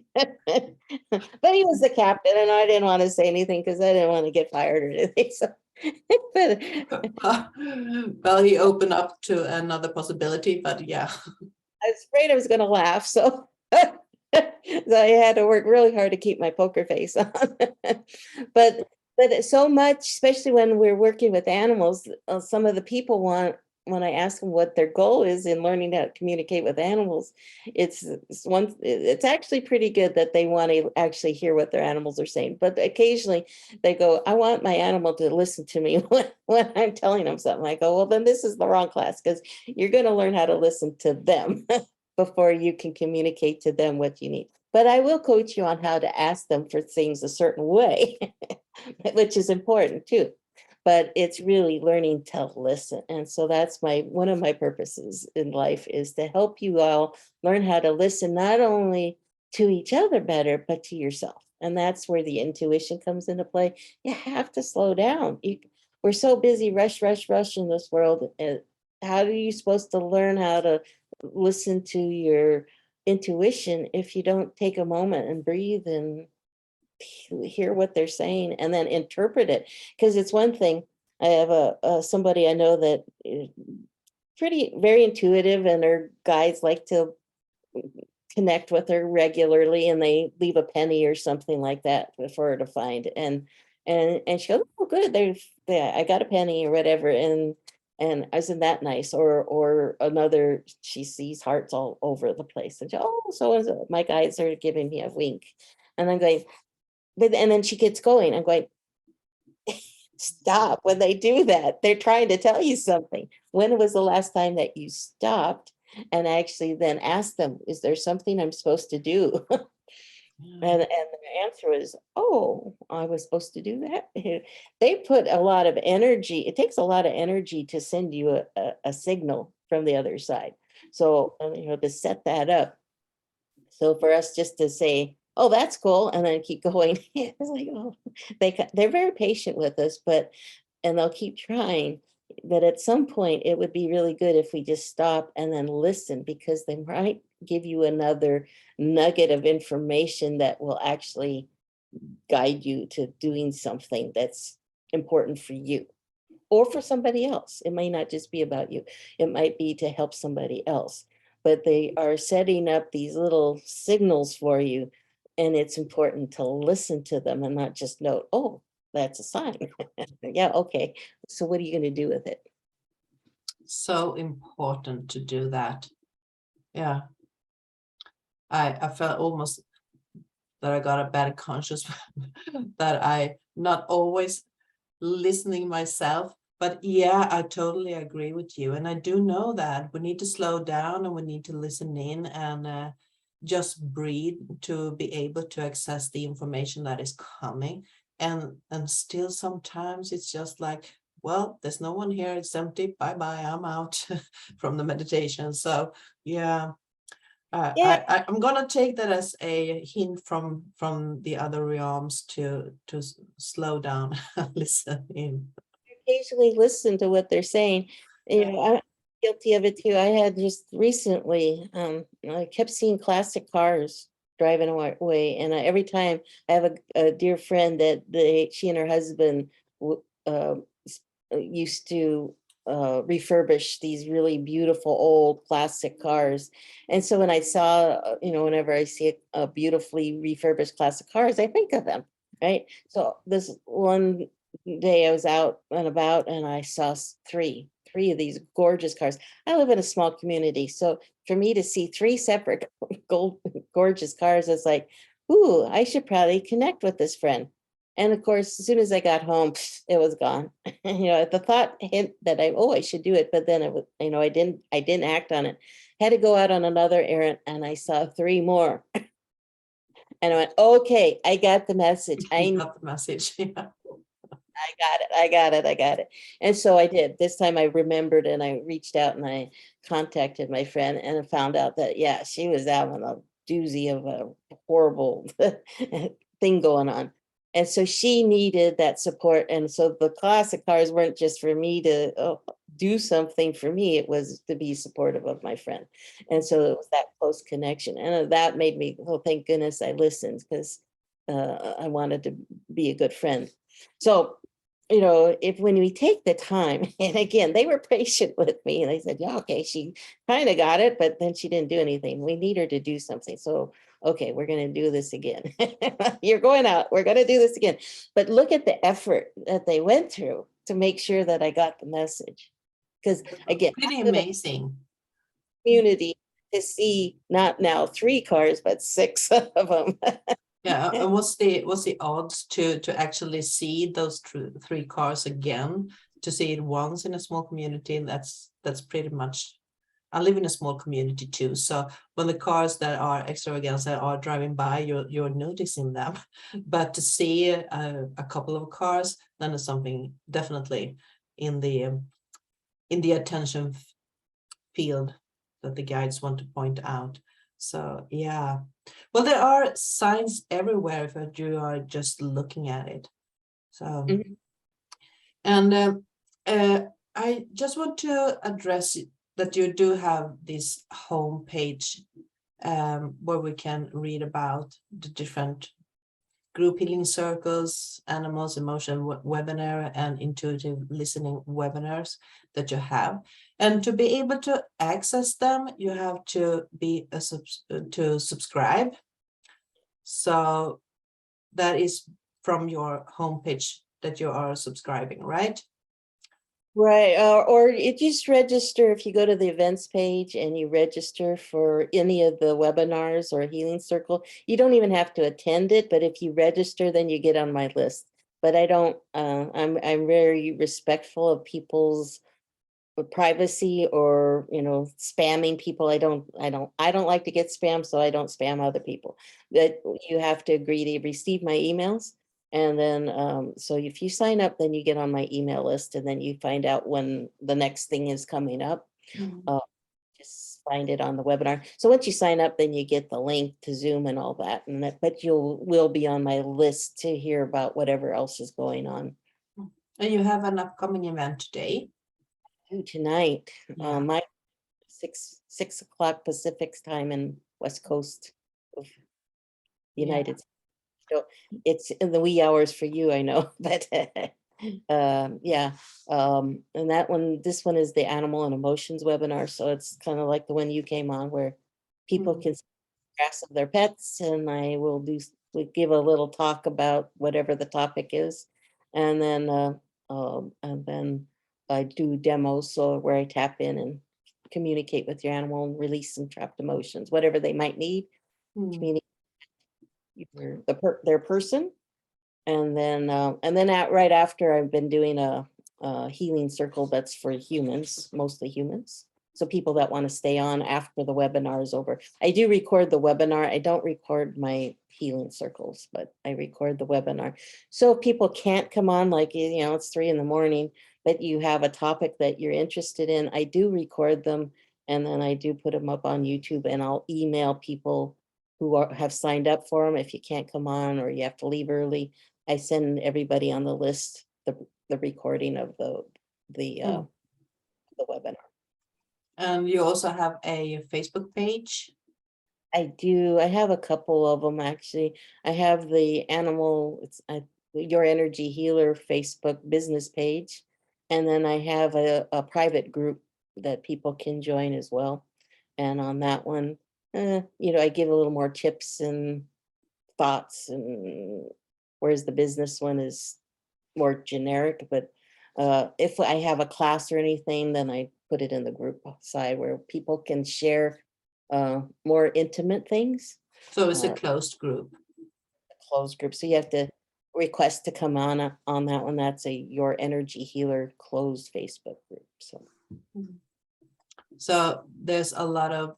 But he was the captain, and I didn't want to say anything because I didn't want to get fired or anything. So, but Well, he opened up to another possibility, but yeah. I was afraid I was going to laugh. So so I had to work really hard to keep my poker face on. but so much, especially when we're working with animals, some of the people want, when I ask them what their goal is in learning how to communicate with animals, it's actually pretty good that they want to actually hear what their animals are saying. But occasionally they go, "I want my animal to listen to me when I'm telling them something." I go, "Well, then this is the wrong class, because you're going to learn how to listen to them before you can communicate to them what you need. But I will coach you on how to ask them for things a certain way," which is important too. But it's really learning to listen. And so that's one of my purposes in life, is to help you all learn how to listen, not only to each other better, but to yourself. And that's where the intuition comes into play. You have to slow down. We're so busy, rush, rush, rush in this world. And how are you supposed to learn how to listen to your intuition if you don't take a moment and breathe and hear what they're saying and then interpret it? Because it's one thing. I have somebody I know that is very intuitive, and her guides like to connect with her regularly, and they leave a penny or something like that for her to find. And she goes, "Oh, good, I got a penny," or whatever. And isn't that nice? Or another, she sees hearts all over the place, and she, "Oh, so my guides are giving me a wink." And I'm going, and then she gets going. I'm going, "Stop when they do that. They're trying to tell you something. When was the last time that you stopped and actually then asked them, is there something I'm supposed to do?" And the answer was, "Oh, I was supposed to do that." They put a lot of energy. It takes a lot of energy to send you a signal from the other side. So, to set that up. So for us just to say, "Oh, that's cool," and then keep going, it's like, oh, they're very patient with us, and they'll keep trying. But at some point, it would be really good if we just stop and then listen, because they might give you another nugget of information that will actually guide you to doing something that's important for you or for somebody else. It may not just be about you. It might be to help somebody else, but they are setting up these little signals for you. And it's important to listen to them and not just note, "Oh, that's a sign." Yeah, okay. So what are you going to do with it? So important to do that. Yeah. I felt almost that I got a bad conscience that I not always listening myself. But yeah, I totally agree with you. And I do know that we need to slow down and we need to listen in and just breathe to be able to access the information that is coming. And still sometimes it's just like, well, there's no one here, it's empty, bye bye, I'm out from the meditation. So yeah, Yeah, I'm gonna take that as a hint from the other realms to slow down, listen in. occasionally listen to what they're saying. You know, guilty of it too. I had just recently, I kept seeing classic cars driving away, and every time I have a dear friend that she and her husband used to refurbish these really beautiful old classic cars. And so when I saw, whenever I see a beautifully refurbished classic cars, I think of them, right? So this one day I was out and about and I saw three of these gorgeous cars. I live in a small community, so for me to see three separate gorgeous cars, it's like, ooh, I should probably connect with this friend. And of course, as soon as I got home, it was gone. The thought hint that I should do it, but then it was, I didn't act on it. Had to go out on another errand and I saw three more. And I went, okay, I got the message. You got the message. Yeah. I got it. And so I did. This time I remembered and I reached out and I contacted my friend and I found out that, yeah, she was having a doozy of a horrible thing going on. And so she needed that support. And so the classic cars weren't just for me to do something for me, it was to be supportive of my friend. And so it was that close connection. And that made me, oh, thank goodness I listened, because I wanted to be a good friend. So if when we take the time, and again, they were patient with me and they said, yeah, okay, she kind of got it, but then she didn't do anything. We need her to do something. So, okay, we're going to do this again. You're going out. We're going to do this again. But look at the effort that they went through to make sure that I got the message. Because again, Pretty I live in a amazing. community to see not now 3 cars, but 6 of them. Yeah, and what's the odds to actually see those three cars again? To see it once in a small community, that's pretty much. I live in a small community too, so when the cars that are extravaganza are driving by, you're noticing them. But to see a couple of cars, then is something definitely in the attention field that the guides want to point out. So yeah, well, there are signs everywhere if you are just looking at it. So Mhm. and I just want to address that you do have this homepage where we can read about the different group healing circles, animals, emotion webinar, and intuitive listening webinars that you have. And to be able to access them, you have to be to subscribe. So that is from your homepage that you are subscribing, right? Right, or you just register if you go to the events page and you register for any of the webinars or healing circle. You don't even have to attend it, but if you register, then you get on my list. But I don't, I'm very respectful of people's privacy or, spamming people. I don't like to get spammed, so I don't spam other people. That you have to agree to receive my emails. And then, so if you sign up, then you get on my email list and then you find out when the next thing is coming up. Uh, just find it on the webinar. So once you sign up, then you get the link to Zoom and all that. But will be on my list to hear about whatever else is going on. And you have an upcoming event today. Tonight, Yeah. my 6 o'clock Pacific time in West Coast of the United States. So it's in the wee hours for you, I know, but yeah. And this one is the animal and emotions webinar. So it's kind of like the one you came on where people can see photographs of their pets, and we give a little talk about whatever the topic is. And then I do demos, so where I tap in and communicate with your animal and release some trapped emotions, whatever they might need. Communicate their person. And then right after, I've been doing a healing circle that's for humans, mostly humans. So people that want to stay on after the webinar is over. I do record the webinar. I don't record my healing circles, but I record the webinar. So if people can't come on, like, it's 3 a.m, but you have a topic that you're interested in, I do record them. And then I do put them up on YouTube, and I'll email people who have signed up for them. If you can't come on or you have to leave early, I send everybody on the list the recording of the webinar. And you also have a Facebook page. I do. I have a couple of them actually. I have the Your Energy Healer Facebook business page. And then I have a private group that people can join as well. And on that one, I give a little more tips and thoughts, and whereas the business one is more generic. But if I have a class or anything, then I put it in the group side where people can share more intimate things. So it's a uh, closed group. Closed group. So you have to request to come on that one. That's a Your Energy Healer closed Facebook group. So there's a lot of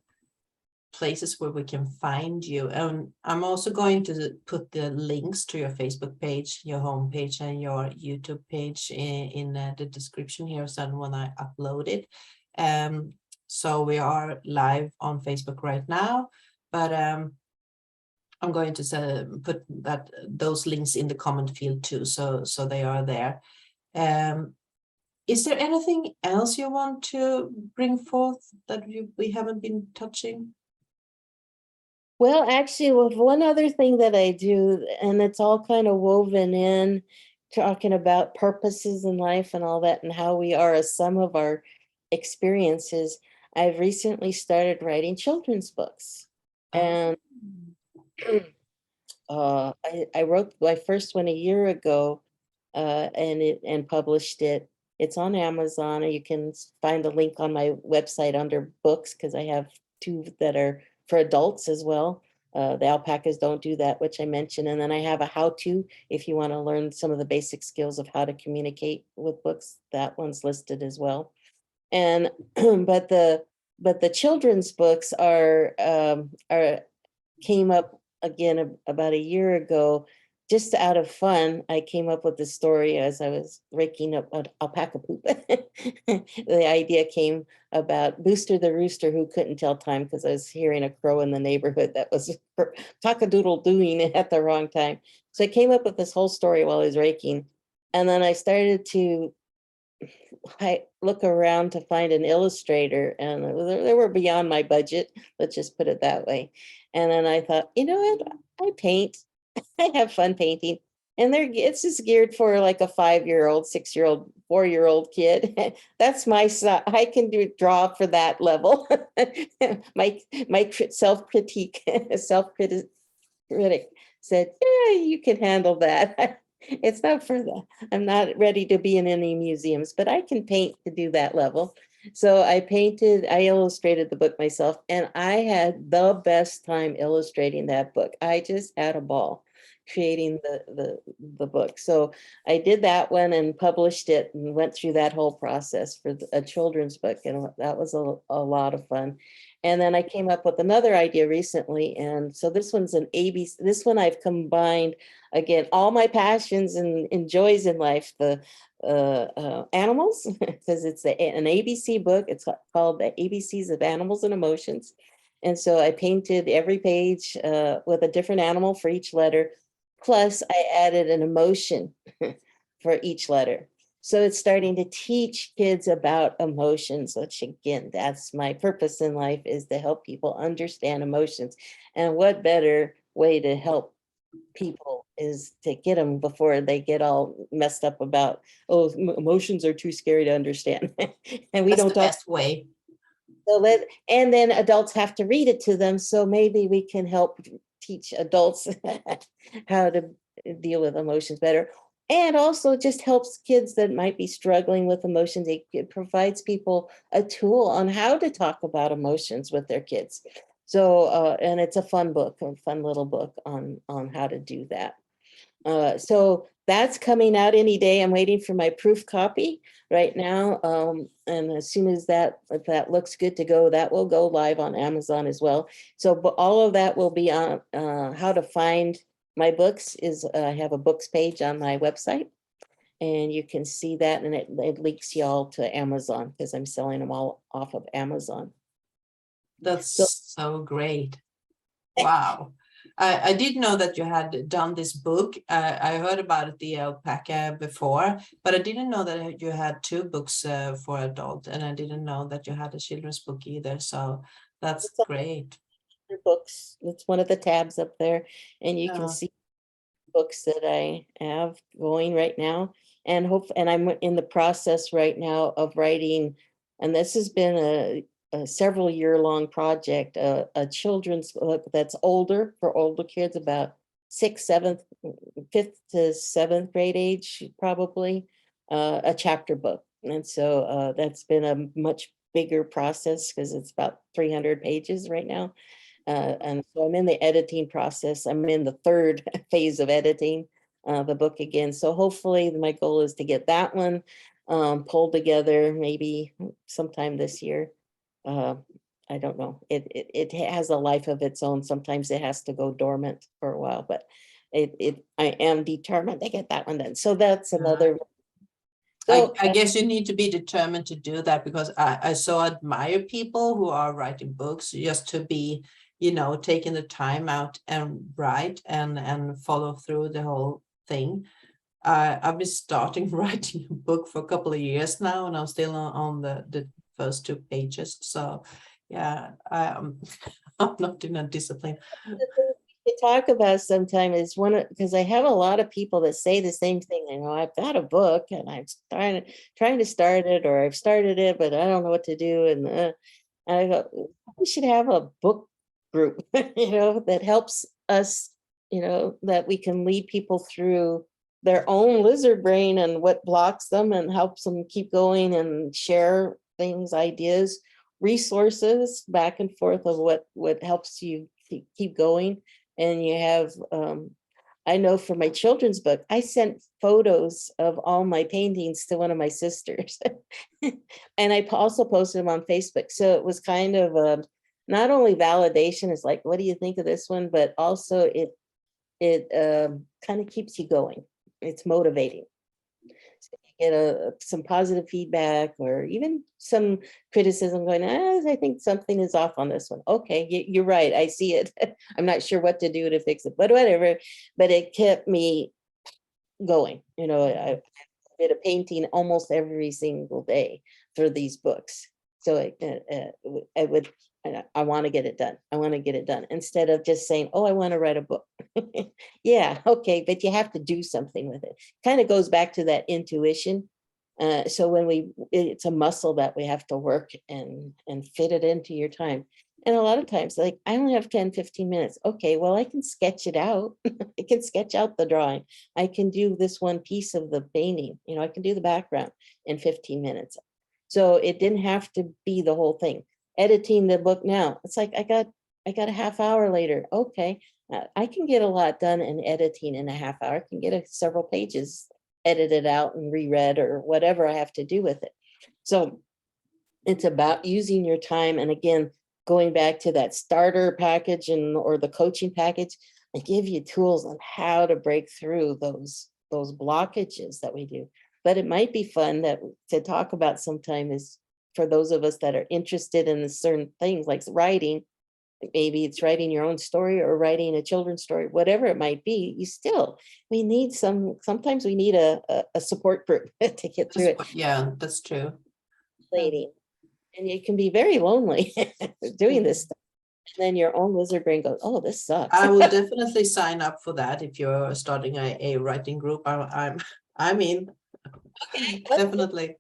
places where we can find you. And I'm also going to put the links to your Facebook page, your homepage, and your YouTube page in the description here, so when I upload it. So we are live on Facebook right now, but I'm going to put those links in the comment field too, so they are there. Is there anything else you want to bring forth that we haven't been touching? Well, actually, with one other thing that I do, and it's all kind of woven in, talking about purposes in life and all that, and how we are a sum of our experiences. I've recently started writing children's books. And I wrote my first one a year ago, and published it. It's on Amazon, and you can find the link on my website under books, because I have two that are for adults as well. The alpacas don't do that, which I mentioned. And then I have a how-to if you want to learn some of the basic skills of how to communicate with books. That one's listed as well. And but the children's books are came up again about a year ago, just out of fun. I came up with the story as I was raking up alpaca poop. The idea came about Booster the rooster who couldn't tell time, because I was hearing a crow in the neighborhood that was cock-a-doodle doing it at the wrong time. So I came up with this whole story while I was raking. And then I started to look around to find an illustrator, and they were beyond my budget. Let's just put it that way. And then I thought, you know what? I paint. I have fun painting. And it's just geared for like a 5-year-old, 6-year-old, 4-year-old kid. That's my size. I can draw for that level. My self-critique, self-critic said, yeah, you can handle that. It's not for that. I'm not ready to be in any museums, but I can paint to do that level. So I illustrated the book myself, and I had the best time illustrating that book. I just had a ball creating the book. So I did that one and published it and went through that whole process for a children's book. And that was a lot of fun. And then I came up with another idea recently. And so this one's an ABC. This one I've combined, again, all my passions and joys in life, the animals, because it's an ABC book. It's called The ABCs of Animals and Emotions. And so I painted every page with a different animal for each letter. Plus, I added an emotion for each letter. So it's starting to teach kids about emotions, which again, that's my purpose in life, is to help people understand emotions. And what better way to help people is to get them before they get all messed up about, oh, emotions are too scary to understand. And we That's don't the talk. best way. So and then adults have to read it to them. So maybe we can help teach adults how to deal with emotions better. And also just helps kids that might be struggling with emotions. It provides people a tool on how to talk about emotions with their kids. So, and it's a fun book, a fun little book on how to do that. So that's coming out any day. I'm waiting for my proof copy right now. And as soon as if that looks good to go, that will go live on Amazon as well. So but all of that will be on how to find my books is I have a books page on my website, and you can see that, and it links you all to Amazon because I'm selling them all off of Amazon. That's So so great. Wow. I did know that you had done this book. I heard about it, the alpaca, before, but I didn't know that you had two books for adult, and I didn't know that you had a children's book either. So that's It's great. under books. It's one of the tabs up there, and you can Uh, see books that I have going right now, and I'm in the process right now of writing, and this has been a several year long project, a children's book that's older, for older kids, about sixth, seventh, fifth to seventh grade age, probably, a chapter book. And so that's been a much bigger process because it's about 300 pages right now. And so I'm in the editing process. I'm in the third phase of editing the book again. So hopefully my goal is to get that one pulled together maybe sometime this year. Uh, I don't know. It has a life of its own. Sometimes it has to go dormant for a while, but I am determined to get that one done. So that's another. So I guess you need to be determined to do that, because I so admire people who are writing books just to be, taking the time out and write and follow through the whole thing. I've been starting writing a book for a couple of years now, and I'm still on the first two pages. So yeah, I'm not in a discipline. the thing we could talk about sometime is because I have a lot of people that say the same thing. I've got a book and I'm trying to start it, or I've started it, but I don't know what to do. And I go, we should have a book group, that helps us, that we can lead people through their own lizard brain and what blocks them and helps them keep going and share things, ideas, resources back and forth of what helps you keep going. And you have I know for my children's book, I sent photos of all my paintings to one of my sisters. And I also posted them on Facebook. So it was kind of not only validation, is like, what do you think of this one? But also it kind of keeps you going. It's motivating. So you get some positive feedback or even some criticism going, I think something is off on this one. Okay, you're right. I see it. I'm not sure what to do to fix it, but whatever. But it kept me going. I did a painting almost every single day for these books. So I would, I want to get it done. I want to get it done instead of just saying, oh, I want to write a book. Yeah, okay, but you have to do something with it. Kind of goes back to that intuition. So when it's a muscle that we have to work and fit it into your time. And a lot of times, like, I only have 10, 15 minutes. Okay, well, I can sketch it out. I can sketch out the drawing. I can do this one piece of the painting. I can do the background in 15 minutes. So it didn't have to be the whole thing. Editing the book now, it's like I got a half hour later. Okay, I can get a lot done in editing in a half hour. I can get several pages edited out and reread or whatever I have to do with it. So it's about using your time. And again, going back to that starter package or the coaching package, I give you tools on how to break through those blockages that we do. But it might be fun to talk about sometime is for those of us that are interested in certain things like writing. Maybe it's writing your own story or writing a children's story, whatever it might be. We need sometimes we need a support group to get through it. Yeah, that's true. Lady. And it can be very lonely doing this stuff. And then your own lizard brain goes, oh, this sucks. I will definitely sign up for that if you're starting a writing group. I'm in. Definitely.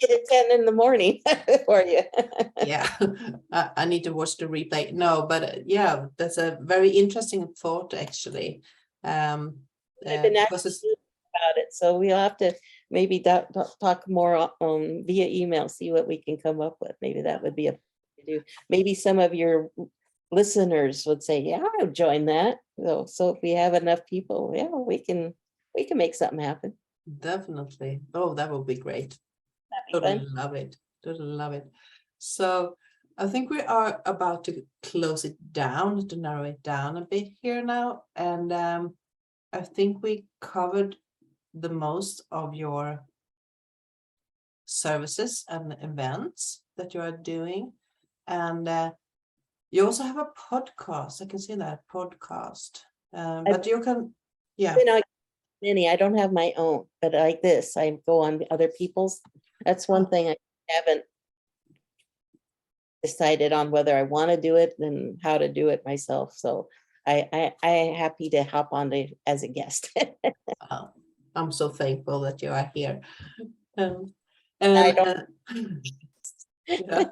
Get it 10 in the morning for you. Yeah, I need to watch the replay. No, but yeah, that's a very interesting thought, actually. I've been Because it's asking you about it, so we'll have to maybe talk more via email, see what we can come up with. Maybe that would be a to do. Maybe some of your listeners would say, yeah, I would join that. So if we have enough people, yeah, we can make something happen. definitely. Oh, that would be great. That'd be Totally fun. love it. Totally love it. So I think we are about to close it down, to narrow it down a bit here now. And I think we covered the most of your services and events that you are doing. And You also have a podcast. I can see that podcast. I've But you can, yeah. been on many. I don't have my own, but like this, I go on other people's. That's one Oh. thing I haven't decided on whether I want to do it and how to do it myself. So I happy to hop on as a guest. I'm so thankful that you are here. I And don't. yeah.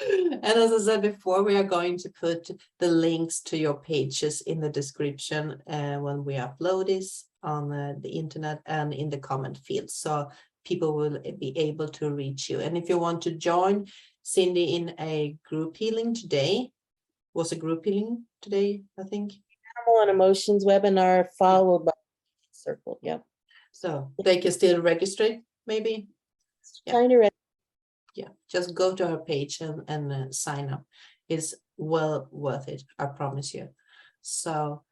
And as I said before, we are going to put the links to your pages in the description when we upload this on the internet and in the comment field, so people will be able to reach you. And if you want to join Cindy in a group healing today, was a group healing today, I think. Animal and emotions webinar followed by circle. Yep. So they can still register, maybe. Yeah. Trying to Yeah, just go to her page and sign up. It's well worth it, I promise you. So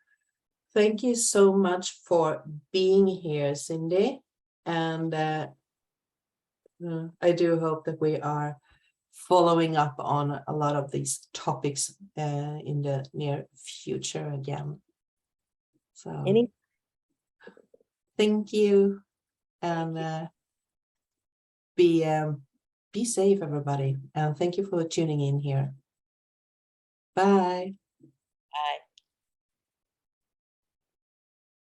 thank you so much for being here, Cindy. And I do hope that we are following up on a lot of these topics in the near future again. So any thank you, and be safe, everybody. And thank you for tuning in here. Bye.